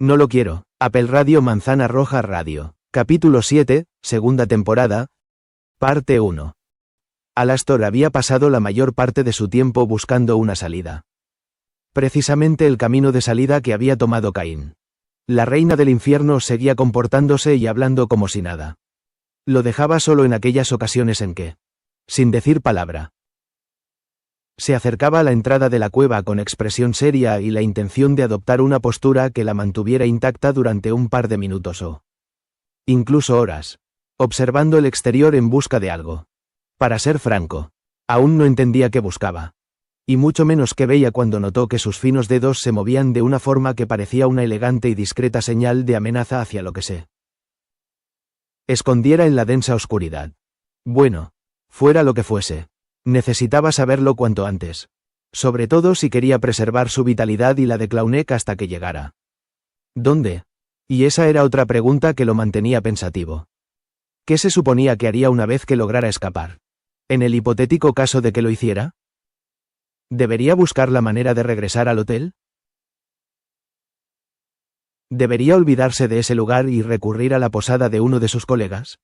No lo quiero. Apple Radio Manzana Roja Radio. Capítulo 7, segunda temporada. Parte 1. Alastor había pasado la mayor parte de su tiempo buscando una salida. Precisamente el camino de salida que había tomado Caín. La reina del infierno seguía comportándose y hablando como si nada. Lo dejaba solo en aquellas ocasiones en que, sin decir palabra, se acercaba a la entrada de la cueva con expresión seria y la intención de adoptar una postura que la mantuviera intacta durante un par de minutos o incluso horas, observando el exterior en busca de algo. Para ser franco, aún no entendía qué buscaba, y mucho menos qué veía cuando notó que sus finos dedos se movían de una forma que parecía una elegante y discreta señal de amenaza hacia lo que se escondiera en la densa oscuridad. Bueno, fuera lo que fuese, necesitaba saberlo cuanto antes, sobre todo si quería preservar su vitalidad y la de Claunek hasta que llegara. ¿Dónde? Y esa era otra pregunta que lo mantenía pensativo. ¿Qué se suponía que haría una vez que lograra escapar? En el hipotético caso de que lo hiciera, ¿debería buscar la manera de regresar al hotel? ¿Debería olvidarse de ese lugar y recurrir a la posada de uno de sus colegas?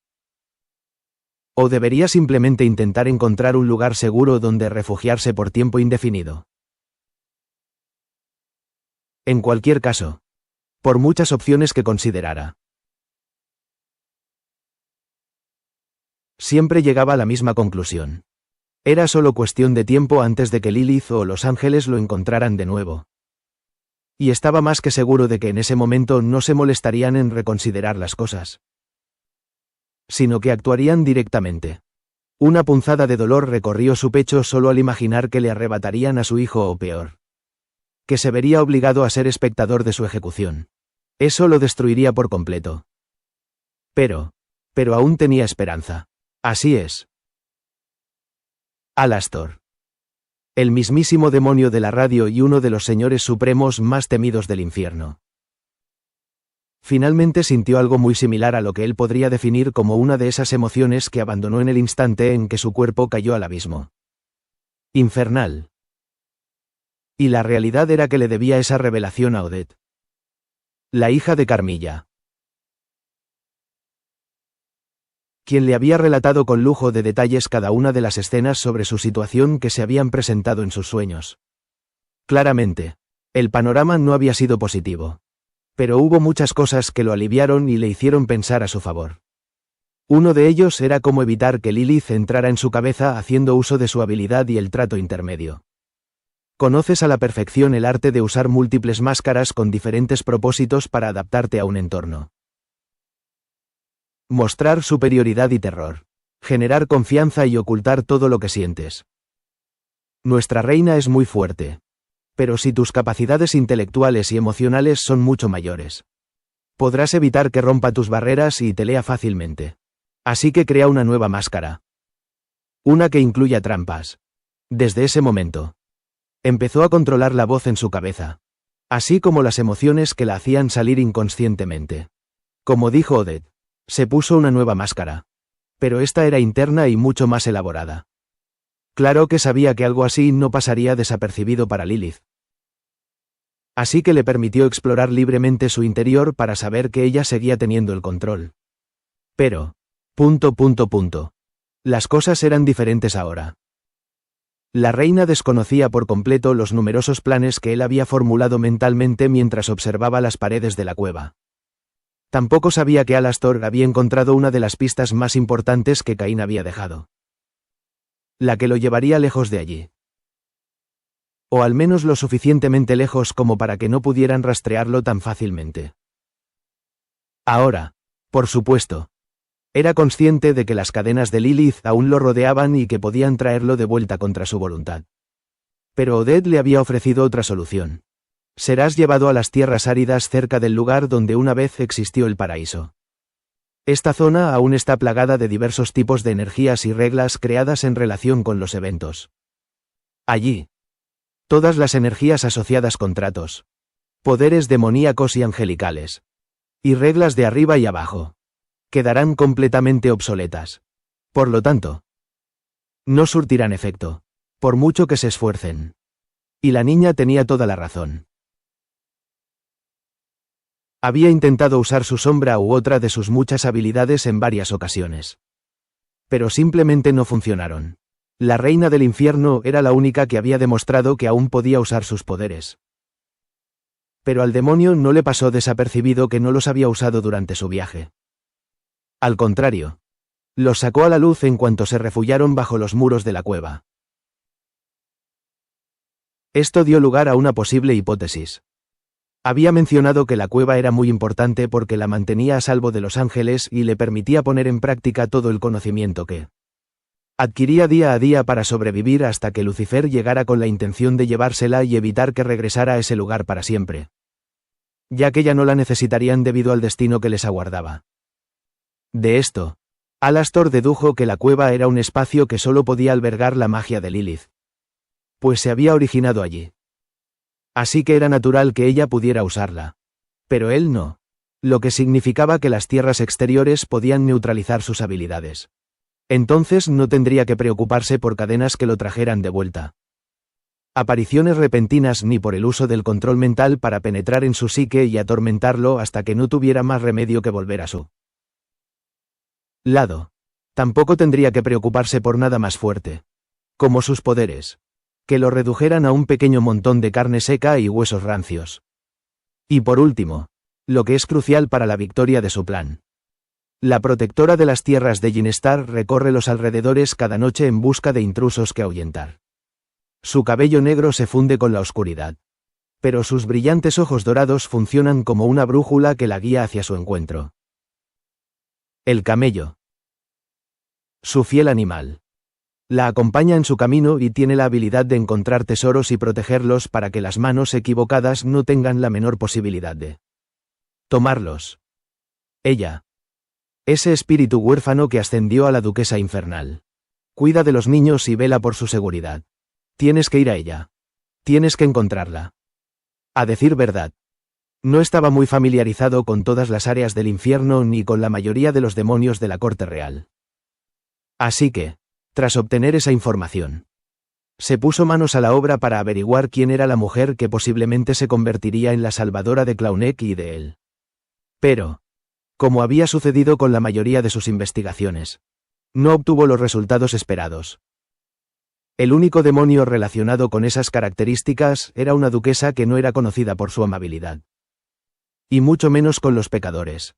¿O debería simplemente intentar encontrar un lugar seguro donde refugiarse por tiempo indefinido? En cualquier caso, por muchas opciones que considerara, siempre llegaba a la misma conclusión. Era solo cuestión de tiempo antes de que Lilith o los ángeles lo encontraran de nuevo. Y estaba más que seguro de que en ese momento no se molestarían en reconsiderar las cosas, sino que actuarían directamente. Una punzada de dolor recorrió su pecho solo al imaginar que le arrebatarían a su hijo o peor, que se vería obligado a ser espectador de su ejecución. Eso lo destruiría por completo. Pero aún tenía esperanza. Así es. Alastor. El mismísimo demonio de la radio y uno de los señores supremos más temidos del infierno. Finalmente sintió algo muy similar a lo que él podría definir como una de esas emociones que abandonó en el instante en que su cuerpo cayó al abismo infernal. Y la realidad era que le debía esa revelación a Odette, la hija de Carmilla, quien le había relatado con lujo de detalles cada una de las escenas sobre su situación que se habían presentado en sus sueños. Claramente, el panorama no había sido positivo. Pero hubo muchas cosas que lo aliviaron y le hicieron pensar a su favor. Uno de ellos era cómo evitar que Lilith entrara en su cabeza haciendo uso de su habilidad y el trato intermedio. Conoces a la perfección el arte de usar múltiples máscaras con diferentes propósitos para adaptarte a un entorno. Mostrar superioridad y terror. Generar confianza y ocultar todo lo que sientes. Nuestra reina es muy fuerte. Pero si tus capacidades intelectuales y emocionales son mucho mayores, podrás evitar que rompa tus barreras y te lea fácilmente. Así que crea una nueva máscara. Una que incluya trampas. Desde ese momento, empezó a controlar la voz en su cabeza, así como las emociones que la hacían salir inconscientemente. Como dijo Odette, se puso una nueva máscara. Pero esta era interna y mucho más elaborada. Claro que sabía que algo así no pasaría desapercibido para Lilith. Así que le permitió explorar libremente su interior para saber que ella seguía teniendo el control. Pero, las cosas eran diferentes ahora. La reina desconocía por completo los numerosos planes que él había formulado mentalmente mientras observaba las paredes de la cueva. Tampoco sabía que Alastor había encontrado una de las pistas más importantes que Caín había dejado. La que lo llevaría lejos de allí. O al menos lo suficientemente lejos como para que no pudieran rastrearlo tan fácilmente. Ahora, por supuesto, era consciente de que las cadenas de Lilith aún lo rodeaban y que podían traerlo de vuelta contra su voluntad. Pero Odette le había ofrecido otra solución. Serás llevado a las tierras áridas cerca del lugar donde una vez existió el paraíso. Esta zona aún está plagada de diversos tipos de energías y reglas creadas en relación con los eventos. Allí, todas las energías asociadas con tratos, poderes demoníacos y angelicales, y reglas de arriba y abajo, quedarán completamente obsoletas. Por lo tanto, no surtirán efecto, por mucho que se esfuercen. Y la niña tenía toda la razón. Había intentado usar su sombra u otra de sus muchas habilidades en varias ocasiones. Pero simplemente no funcionaron. La reina del infierno era la única que había demostrado que aún podía usar sus poderes. Pero al demonio no le pasó desapercibido que no los había usado durante su viaje. Al contrario, los sacó a la luz en cuanto se refugiaron bajo los muros de la cueva. Esto dio lugar a una posible hipótesis. Había mencionado que la cueva era muy importante porque la mantenía a salvo de los ángeles y le permitía poner en práctica todo el conocimiento que adquiría día a día para sobrevivir hasta que Lucifer llegara con la intención de llevársela y evitar que regresara a ese lugar para siempre, ya que ya no la necesitarían debido al destino que les aguardaba. De esto, Alastor dedujo que la cueva era un espacio que solo podía albergar la magia de Lilith, pues se había originado allí. Así que era natural que ella pudiera usarla. Pero él no. Lo que significaba que las tierras exteriores podían neutralizar sus habilidades. Entonces no tendría que preocuparse por cadenas que lo trajeran de vuelta. Apariciones repentinas ni por el uso del control mental para penetrar en su psique y atormentarlo hasta que no tuviera más remedio que volver a su lado. Tampoco tendría que preocuparse por nada más fuerte, como sus poderes, que lo redujeran a un pequeño montón de carne seca y huesos rancios. Y por último, lo que es crucial para la victoria de su plan. La protectora de las tierras de Jinestar recorre los alrededores cada noche en busca de intrusos que ahuyentar. Su cabello negro se funde con la oscuridad, pero sus brillantes ojos dorados funcionan como una brújula que la guía hacia su encuentro. El camello. Su fiel animal. La acompaña en su camino y tiene la habilidad de encontrar tesoros y protegerlos para que las manos equivocadas no tengan la menor posibilidad de tomarlos. Ella. Ese espíritu huérfano que ascendió a la duquesa infernal. Cuida de los niños y vela por su seguridad. Tienes que ir a ella. Tienes que encontrarla. A decir verdad, no estaba muy familiarizado con todas las áreas del infierno ni con la mayoría de los demonios de la corte real. Así que, tras obtener esa información, se puso manos a la obra para averiguar quién era la mujer que posiblemente se convertiría en la salvadora de Clauneck y de él. Pero, como había sucedido con la mayoría de sus investigaciones, no obtuvo los resultados esperados. El único demonio relacionado con esas características era una duquesa que no era conocida por su amabilidad. Y mucho menos con los pecadores.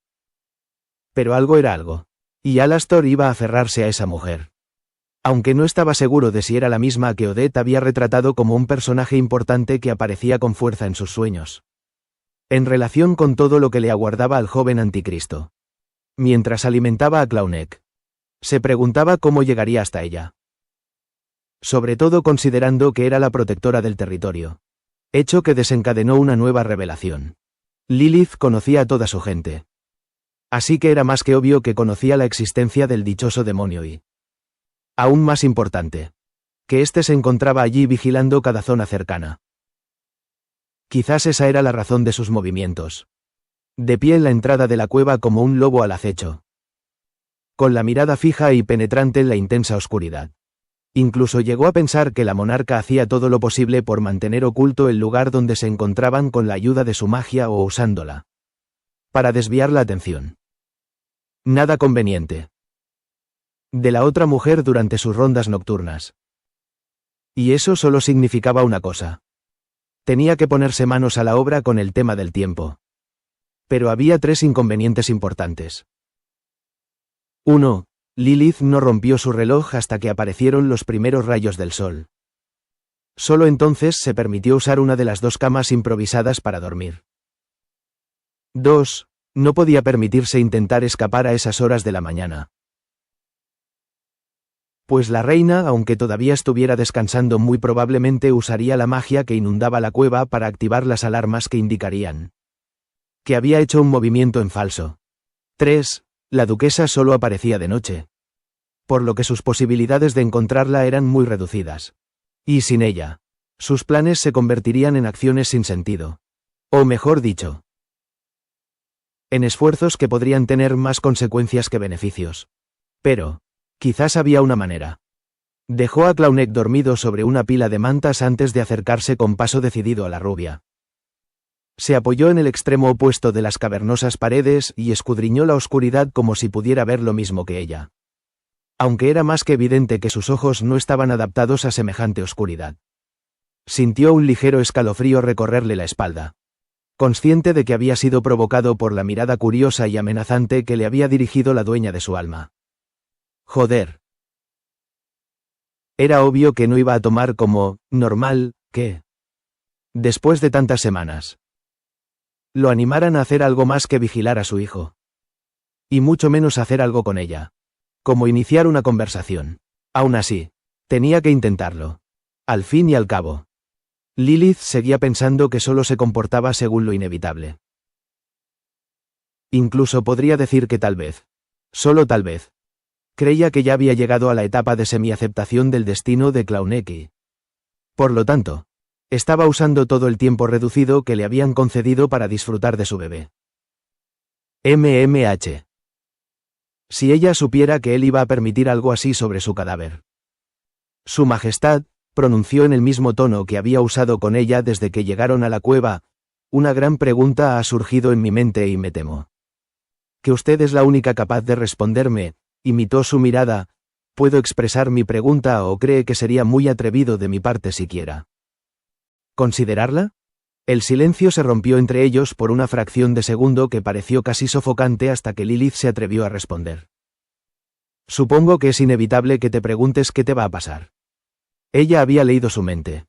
Pero algo era algo, y Alastor iba a aferrarse a esa mujer. Aunque no estaba seguro de si era la misma que Odette había retratado como un personaje importante que aparecía con fuerza en sus sueños, en relación con todo lo que le aguardaba al joven anticristo. Mientras alimentaba a Clauneck, se preguntaba cómo llegaría hasta ella. Sobre todo considerando que era la protectora del territorio. Hecho que desencadenó una nueva revelación. Lilith conocía a toda su gente. Así que era más que obvio que conocía la existencia del dichoso demonio y, aún más importante, que éste se encontraba allí vigilando cada zona cercana. Quizás esa era la razón de sus movimientos. De pie en la entrada de la cueva como un lobo al acecho, con la mirada fija y penetrante en la intensa oscuridad. Incluso llegó a pensar que la monarca hacía todo lo posible por mantener oculto el lugar donde se encontraban con la ayuda de su magia o usándola para desviar la atención. Nada conveniente de la otra mujer durante sus rondas nocturnas. Y eso solo significaba una cosa. Tenía que ponerse manos a la obra con el tema del tiempo. Pero había 3 inconvenientes importantes. 1. Lilith no rompió su reloj hasta que aparecieron los primeros rayos del sol. Solo entonces se permitió usar una de las 2 camas improvisadas para dormir. 2. No podía permitirse intentar escapar a esas horas de la mañana. Pues la reina, aunque todavía estuviera descansando, muy probablemente usaría la magia que inundaba la cueva para activar las alarmas que indicarían que había hecho un movimiento en falso. 3. La duquesa solo aparecía de noche, por lo que sus posibilidades de encontrarla eran muy reducidas. Y sin ella, sus planes se convertirían en acciones sin sentido. O mejor dicho, en esfuerzos que podrían tener más consecuencias que beneficios. Pero, quizás había una manera. Dejó a Clauneck dormido sobre una pila de mantas antes de acercarse con paso decidido a la rubia. Se apoyó en el extremo opuesto de las cavernosas paredes y escudriñó la oscuridad como si pudiera ver lo mismo que ella. Aunque era más que evidente que sus ojos no estaban adaptados a semejante oscuridad. Sintió un ligero escalofrío recorrerle la espalda. Consciente de que había sido provocado por la mirada curiosa y amenazante que le había dirigido la dueña de su alma. Joder. Era obvio que no iba a tomar como normal que, después de tantas semanas, lo animaran a hacer algo más que vigilar a su hijo. Y mucho menos hacer algo con ella. Como iniciar una conversación. Aún así, tenía que intentarlo. Al fin y al cabo. Lilith seguía pensando que solo se comportaba según lo inevitable. Incluso podría decir que tal vez, solo tal vez, creía que ya había llegado a la etapa de semi-aceptación del destino de Klauneki. Por lo tanto, estaba usando todo el tiempo reducido que le habían concedido para disfrutar de su bebé. MMH. Si ella supiera que él iba a permitir algo así sobre su cadáver. Su Majestad, pronunció en el mismo tono que había usado con ella desde que llegaron a la cueva, una gran pregunta ha surgido en mi mente y me temo. Que usted es la única capaz de responderme, imitó su mirada, ¿puedo expresar mi pregunta o cree que sería muy atrevido de mi parte siquiera? ¿Considerarla? El silencio se rompió entre ellos por una fracción de segundo que pareció casi sofocante hasta que Lilith se atrevió a responder. Supongo que es inevitable que te preguntes qué te va a pasar. Ella había leído su mente.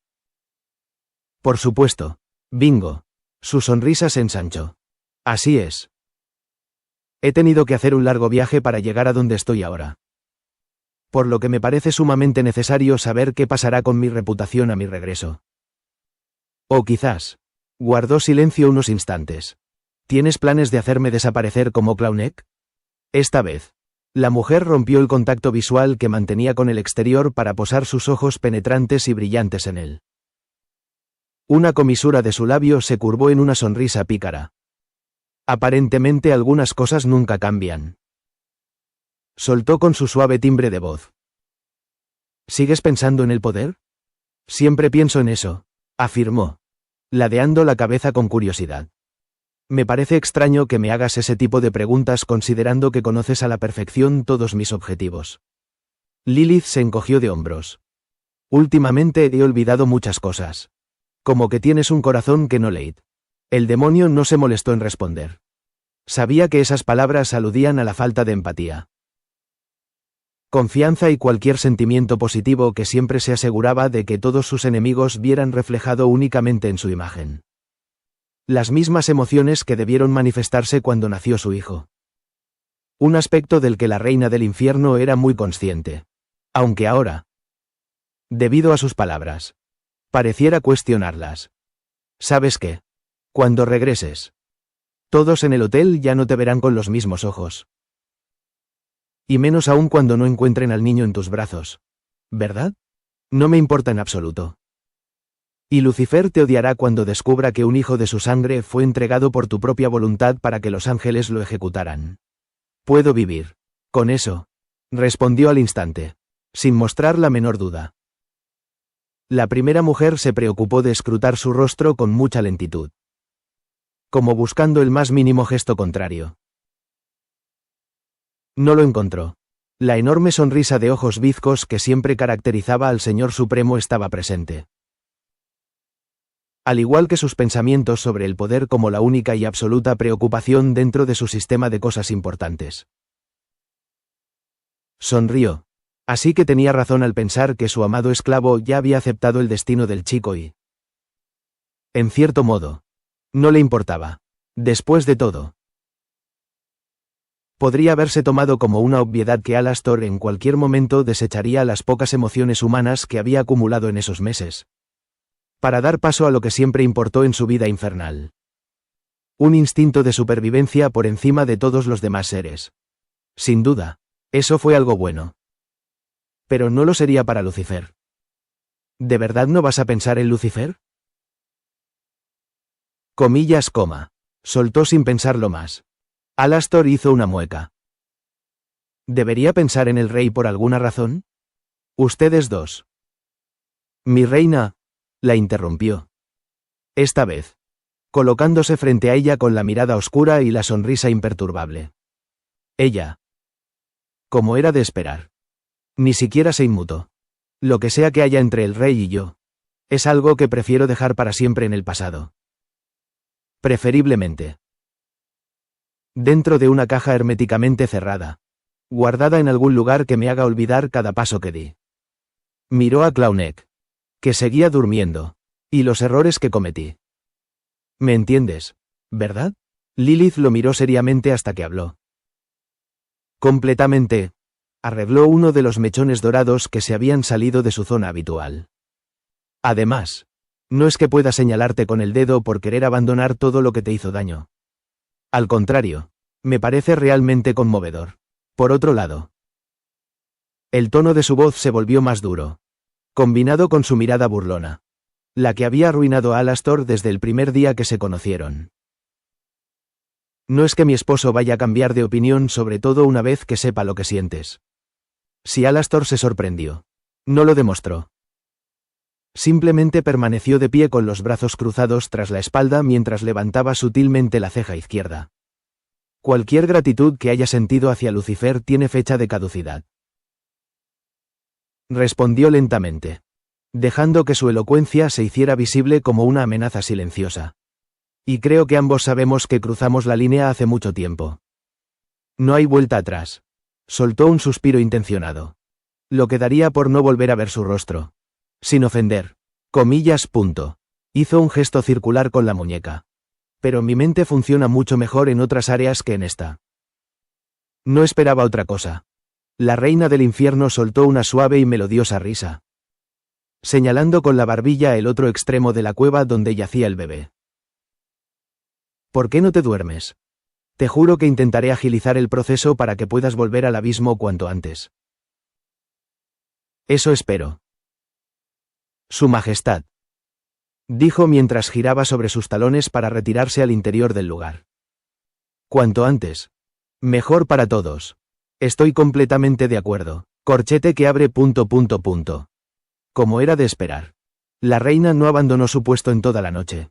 Por supuesto. Bingo. Su sonrisa se ensanchó. Así es. He tenido que hacer un largo viaje para llegar a donde estoy ahora. Por lo que me parece sumamente necesario saber qué pasará con mi reputación a mi regreso. O quizás. Guardó silencio unos instantes. ¿Tienes planes de hacerme desaparecer como Klaunek? Esta vez. La mujer rompió el contacto visual que mantenía con el exterior para posar sus ojos penetrantes y brillantes en él. Una comisura de su labio se curvó en una sonrisa pícara. Aparentemente algunas cosas nunca cambian. Soltó con su suave timbre de voz. ¿Sigues pensando en el poder? Siempre pienso en eso, afirmó, ladeando la cabeza con curiosidad. Me parece extraño que me hagas ese tipo de preguntas considerando que conoces a la perfección todos mis objetivos. Lilith se encogió de hombros. Últimamente he olvidado muchas cosas. Como que tienes un corazón que no leí. El demonio no se molestó en responder. Sabía que esas palabras aludían a la falta de empatía. Confianza y cualquier sentimiento positivo que siempre se aseguraba de que todos sus enemigos vieran reflejado únicamente en su imagen. Las mismas emociones que debieron manifestarse cuando nació su hijo. Un aspecto del que la reina del infierno era muy consciente. Aunque ahora, debido a sus palabras, pareciera cuestionarlas. ¿Sabes qué? Cuando regreses, todos en el hotel ya no te verán con los mismos ojos. Y menos aún cuando no encuentren al niño en tus brazos. ¿Verdad? No me importa en absoluto. Y Lucifer te odiará cuando descubra que un hijo de su sangre fue entregado por tu propia voluntad para que los ángeles lo ejecutaran. Puedo vivir con eso, respondió al instante, sin mostrar la menor duda. La primera mujer se preocupó de escrutar su rostro con mucha lentitud, como buscando el más mínimo gesto contrario. No lo encontró. La enorme sonrisa de ojos bizcos que siempre caracterizaba al Señor Supremo estaba presente. Al igual que sus pensamientos sobre el poder como la única y absoluta preocupación dentro de su sistema de cosas importantes. Sonrió. Así que tenía razón al pensar que su amado esclavo ya había aceptado el destino del chico y, en cierto modo, no le importaba. Después de todo, podría haberse tomado como una obviedad que Alastor en cualquier momento desecharía las pocas emociones humanas que había acumulado en esos meses, para dar paso a lo que siempre importó en su vida infernal. Un instinto de supervivencia por encima de todos los demás seres. Sin duda, eso fue algo bueno. Pero no lo sería para Lucifer. ¿De verdad no vas a pensar en Lucifer? Comillas, coma. Soltó sin pensarlo más. Alastor hizo una mueca. ¿Debería pensar en el rey por alguna razón? Ustedes dos. Mi reina, la interrumpió. Esta vez, colocándose frente a ella con la mirada oscura y la sonrisa imperturbable. Ella. Como era de esperar. Ni siquiera se inmutó. Lo que sea que haya entre el rey y yo, es algo que prefiero dejar para siempre en el pasado. Preferiblemente dentro de una caja herméticamente cerrada, guardada en algún lugar que me haga olvidar cada paso que di. Miró a Clauneck, que seguía durmiendo, y los errores que cometí. ¿Me entiendes, verdad? Lilith lo miró seriamente hasta que habló. Completamente, arregló uno de los mechones dorados que se habían salido de su zona habitual. Además, no es que pueda señalarte con el dedo por querer abandonar todo lo que te hizo daño. Al contrario, me parece realmente conmovedor. Por otro lado, el tono de su voz se volvió más duro, combinado con su mirada burlona, la que había arruinado a Alastor desde el primer día que se conocieron. No es que mi esposo vaya a cambiar de opinión sobre todo una vez que sepa lo que sientes. Si Alastor se sorprendió, no lo demostró. Simplemente permaneció de pie con los brazos cruzados tras la espalda mientras levantaba sutilmente la ceja izquierda. Cualquier gratitud que haya sentido hacia Lucifer tiene fecha de caducidad. Respondió lentamente, dejando que su elocuencia se hiciera visible como una amenaza silenciosa. Y creo que ambos sabemos que cruzamos la línea hace mucho tiempo. No hay vuelta atrás. Soltó un suspiro intencionado. Lo que daría por no volver a ver su rostro. Sin ofender. Comillas. Hizo un gesto circular con la muñeca. Pero mi mente funciona mucho mejor en otras áreas que en esta. No esperaba otra cosa. La reina del infierno soltó una suave y melodiosa risa, señalando con la barbilla el otro extremo de la cueva donde yacía el bebé. ¿Por qué no te duermes? Te juro que intentaré agilizar el proceso para que puedas volver al abismo cuanto antes. Eso espero. Su Majestad, dijo mientras giraba sobre sus talones para retirarse al interior del lugar. Cuanto antes. Mejor para todos. Estoy completamente de acuerdo. Corchete que abre. Como era de esperar. La reina no abandonó su puesto en toda la noche.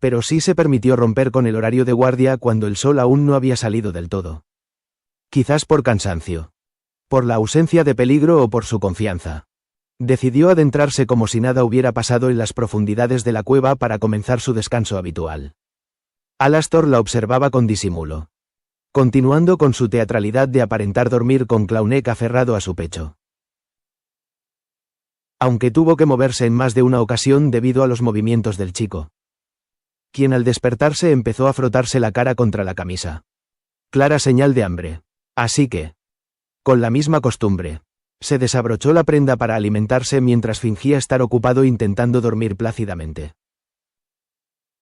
Pero sí se permitió romper con el horario de guardia cuando el sol aún no había salido del todo. Quizás por cansancio. Por la ausencia de peligro o por su confianza. Decidió adentrarse como si nada hubiera pasado en las profundidades de la cueva para comenzar su descanso habitual. Alastor la observaba con disimulo, continuando con su teatralidad de aparentar dormir con Clauneck aferrado a su pecho. Aunque tuvo que moverse en más de una ocasión debido a los movimientos del chico, quien al despertarse empezó a frotarse la cara contra la camisa. Clara señal de hambre. Así que, con la misma costumbre, se desabrochó la prenda para alimentarse mientras fingía estar ocupado intentando dormir plácidamente.